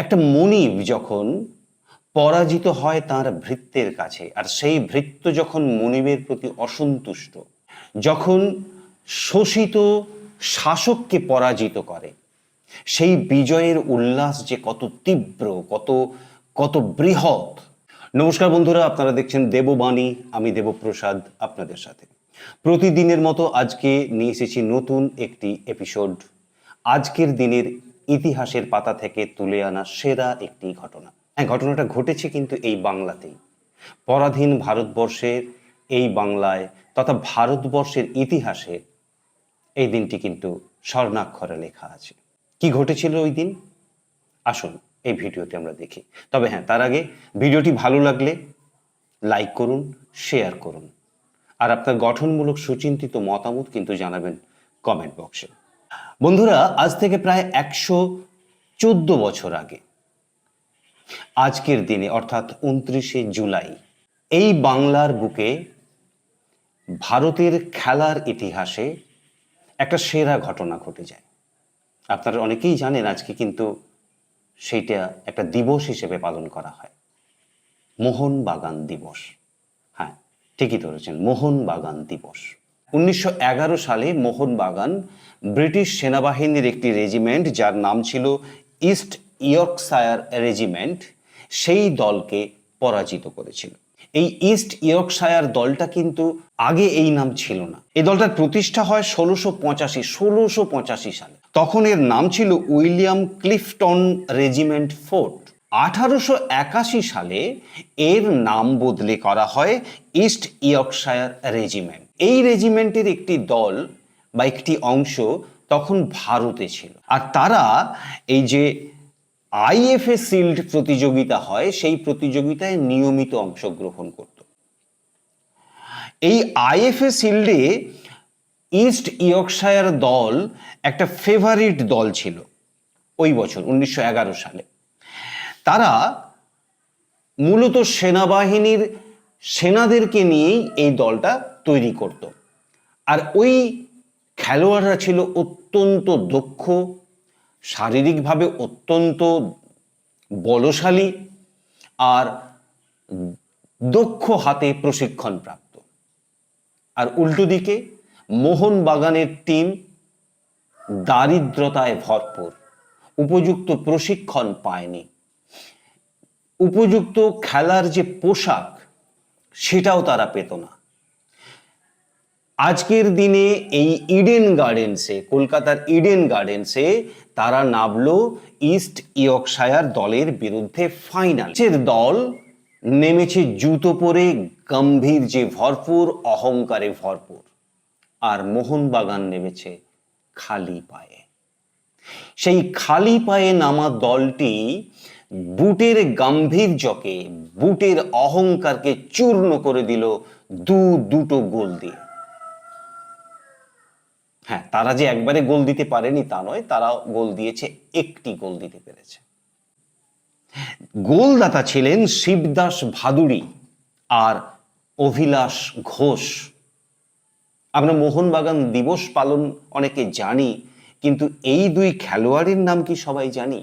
একটা মনিব যখন পরাজিত হয় তার ভৃত্যের কাছে, আর সেই ভৃত্য যখন মনিবের প্রতি অসন্তুষ্ট, যখন শোষিত শাসককে পরাজিত করে, সেই বিজয়ের উল্লাস যে কত তীব্র, কত কত বৃহৎ। নমস্কার বন্ধুরা, আপনারা দেখছেন দেববাণী, আমি দেবপ্রসাদ আপনাদের সাথে। প্রতিদিনের মতো আজকে নিয়ে এসেছি নতুন একটি এপিসোড। আজকের দিনের ইতিহাসের পাতা থেকে তুলে আনা সেরা একটি ঘটনা। হ্যাঁ, ঘটনাটা ঘটেছে কিন্তু এই বাংলাতেই, পরাধীন ভারতবর্ষের এই বাংলায় তথা ভারতবর্ষের ইতিহাসে এই দিনটি কিন্তু স্বর্ণাক্ষরে লেখা আছে। কি ঘটেছিল ওই দিন, আসুন এই ভিডিওতে আমরা দেখি। তবে হ্যাঁ, তার আগে ভিডিওটি ভালো লাগলে লাইক করুন, শেয়ার করুন, আর আপনার গঠনমূলক সুচিন্তিত মতামত কিন্তু জানাবেন কমেন্ট বক্সে। বন্ধুরা, আজ থেকে প্রায় 114 বছর আগে আজকের দিনে অর্থাৎ 29শে জুলাই এই বাংলার বুকে ভারতের খেলার ইতিহাসে একটা সেরা ঘটনা ঘটে যায়। আপনারা অনেকেই জানেন আজকে কিন্তু সেইটা একটা দিবস হিসেবে পালন করা হয়, মোহনবাগান দিবস। হ্যাঁ, ঠিকই ধরেছেন, মোহনবাগান দিবস। 1911 সালে মোহনবাগান ব্রিটিশ সেনাবাহিনীর একটি রেজিমেন্ট, যার নাম ছিল ইস্ট ইয়র্কশায়ার রেজিমেন্ট, সেই দলকে পরাজিত করেছিল। এই ইস্ট ইয়র্কশায়ার দলটা কিন্তু আগে এই নাম ছিল না। এই দলটার প্রতিষ্ঠা হয় 1685 সালে। তখন এর নাম ছিল উইলিয়াম ক্লিফটন রেজিমেন্ট ফোর্ট। 1881 সালে এর নাম বদলে করা হয় ইস্ট ইয়র্কশায়ার রেজিমেন্ট। এই রেজিমেন্টের একটি দল বা একটি অংশ তখন ভারতে ছিল, আর তারা এই যে আইএফএ শিল্ড প্রতিযোগিতা হয় সেই প্রতিযোগিতায় নিয়মিত অংশগ্রহণ করত। এই আইএফএ শিল্ডে ইস্ট ইয়র্কশায়ার দল একটা ফেভারিট দল ছিল ওই বছর 1911 সালে। তারা মূলত সেনাবাহিনীর সেনাদেরকে নিয়েই এই দলটা তৈরি করত, আর ওই খেলোয়াড়রা ছিল অত্যন্ত দক্ষ, শারীরিকভাবে অত্যন্ত বলশালী, আর দক্ষ হাতে প্রশিক্ষণ প্রাপ্ত। আর উল্টো দিকে মোহনবাগানের টিম দারিদ্রতায় ভরপুর, উপযুক্ত প্রশিক্ষণ পায়নি, উপযুক্ত খেলার যে পোশাক সেটাও তারা পেত না। আজকের দিনে এই ইডেন গার্ডেন্সে, কলকাতার ইডেন গার্ডেন্সে তারা নামলো ইস্ট ইয়র্কশায়ার দলের বিরুদ্ধে ফাইনাল। দল নেমেছে জুতো পরে, গম্ভীর যে ভরপুর, অহংকারে ভরপুর, আর মোহনবাগান নেমেছে খালি পায়ে। সেই খালি পায়ে নামা দলটি বুটের গাম্ভীর্যকে, বুটের অহংকারকে চূর্ণ করে দিল দুটো গোল দিয়ে। হ্যাঁ, তারা যে একবারে গোল দিতে পারেনি তা নয়, তারা গোল দিয়েছে, একটি গোল দিতে পেরেছে। গোলদাতা ছিলেন শিবদাস ভাদুড়ী আর অভিলাষ ঘোষ। আমরা মোহনবাগান দিবস পালন অনেকে জানি, কিন্তু এই দুই খেলোয়াড়ের নাম কি সবাই জানি?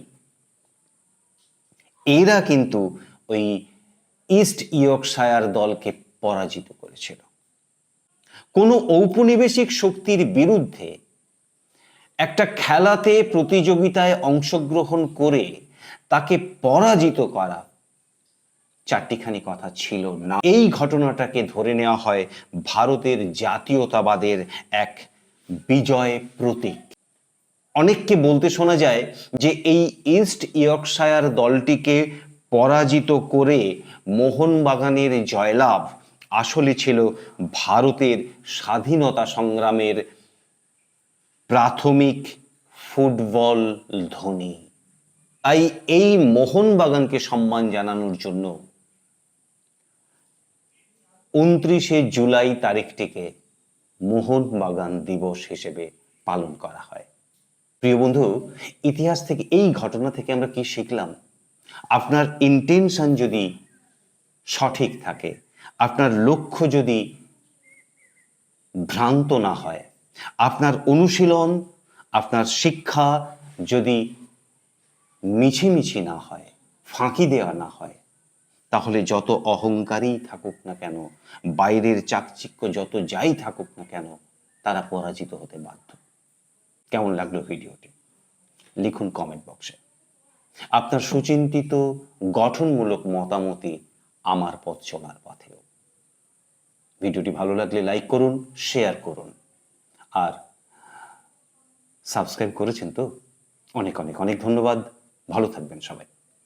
এরা কিন্তু ওই ইস্ট ইয়র্কশায়ার দলকে পরাজিত করেছিল। কোনো ঔপনিবেশিক শক্তির বিরুদ্ধে একটা খেলাতে, প্রতিযোগিতায় অংশগ্রহণ করে তাকে পরাজিত করা চারটিখানি কথা ছিল না। এই ঘটনাটাকে ধরে নেওয়া হয় ভারতের জাতীয়তাবাদের এক বিজয় প্রতীক। অনেককে বলতে শোনা যায় যে এই ইস্ট ইয়র্কশায়ার দলটিকে পরাজিত করে মোহনবাগানের জয়লাভ আসলে ছিল ভারতের স্বাধীনতা সংগ্রামের প্রাথমিক ফুটবল ধ্বনি। তাই এই মোহনবাগানকে সম্মান জানানোর জন্য 29শে জুলাই তারিখটিকে মোহনবাগান দিবস হিসেবে পালন করা হয়। প্রিয় বন্ধু, ইতিহাস থেকে, এই ঘটনা থেকে আমরা কি শিখলাম? আপনার ইন্টেনশন যদি সঠিক থাকে, আপনার লক্ষ্য যদি ভ্রান্ত না হয়, আপনার অনুশীলন, আপনার শিক্ষা যদি মিছিমিছি না হয়, ফাঁকি দেওয়া না হয়, তাহলে যত অহংকারী থাকুক না কেন, বাইরের চাকচিক্য যত যাই থাকুক না কেন, তারা পরাজিত হতে বাধ্য। কেমন লাগলো ভিডিওটি লিখুন কমেন্ট বক্সে। আপনার সুচিন্তিত গঠনমূলক মতামতই আমার পথ চলার পথেও। ভিডিওটি ভালো লাগলে লাইক করুন, শেয়ার করুন, আর সাবস্ক্রাইব করেছেন তো? অনেক অনেক অনেক ধন্যবাদ। ভালো থাকবেন সবাই।